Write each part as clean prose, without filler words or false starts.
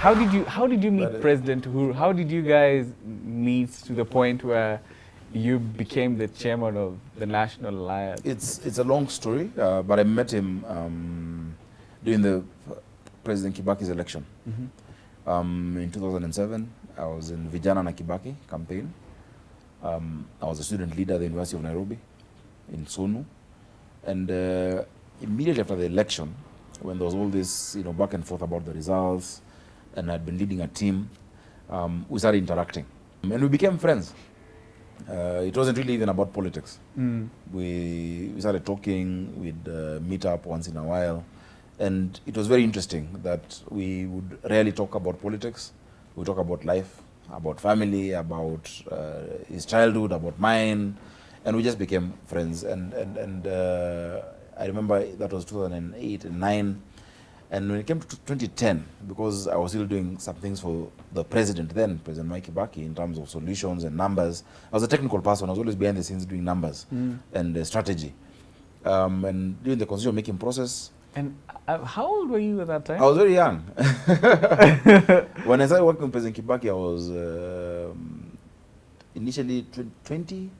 How did you meet President Uhuru? How did you guys meet to the point where you became the chairman of the National Alliance? It's a long story, but I met him during the President Kibaki's election. In 2007, I was in Vijana na Kibaki campaign. I was a student leader at the University of Nairobi in Sonu. And immediately after the election, when there was all this back and forth about the results, and I'd been leading a team, we started interacting. And we became friends. It wasn't really even about politics. We started talking, we'd meet up once in a while. And it was very interesting that we would rarely talk about politics. We talk about life, about family, about his childhood, about mine. And we just became friends. And I remember that was 2008 and 9. And when it came to 2010, because I was still doing some things for the president then, President Mwai Kibaki, in terms of solutions and numbers. I was a technical person. I was always behind the scenes doing numbers and strategy. And during the constitution-making process. And how old were you at that time? I was very young. When I started working with President Kibaki, I was initially 20.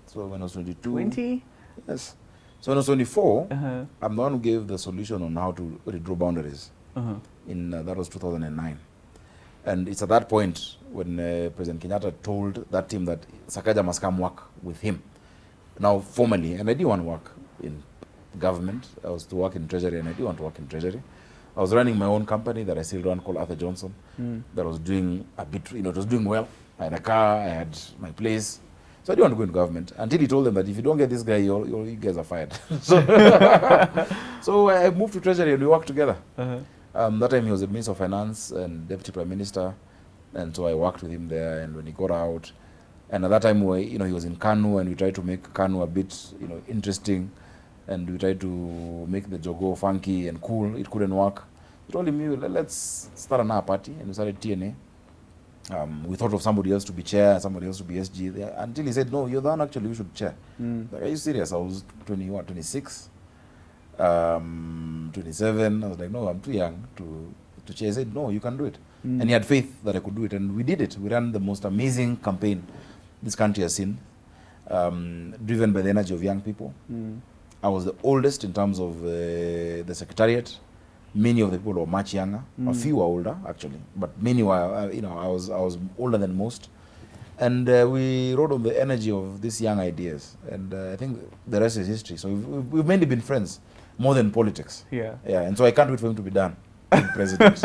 So when I was 22. 20? Yes. So when I was 24, I'm the one who gave the solution on how to redraw boundaries. That was 2009. And it's at that point when President Kenyatta told that team that Sakaja must come work with him. Now, formally, and I didn't want to work in government. I was to work in Treasury, and I didn't want to work in Treasury. I was running my own company that I still run called Arthur Johnson. That was doing a bit, it was doing well. I had a car, I had my place. So I didn't want to go into government until he told them that if you don't get this guy, you guys are fired. So I moved to Treasury and we worked together. That time he was the Minister of Finance and Deputy Prime Minister. And so I worked with him there, and when he got out. And at that time, he was in KANU, and we tried to make KANU a bit interesting. And we tried to make the Jogo funky and cool. It couldn't work. He told him, let's start another party. And we started TNA. We thought of somebody else to be chair, somebody else to be SG there, until he said, no, you're the one actually who should chair. Like, are you serious? I was 26, 27. I was like, no, I'm too young to chair. He said, no, you can do it. And he had faith that I could do it. And we did it. We ran the most amazing campaign this country has seen, driven by the energy of young people. I was the oldest in terms of the secretariat. Many of the people were much younger. A few were older, actually, but many were. I was older than most, and we rode on the energy of these young ideas. And I think the rest is history. So we've mainly been friends, more than politics. Yeah. And so I can't wait for him to be done, being president.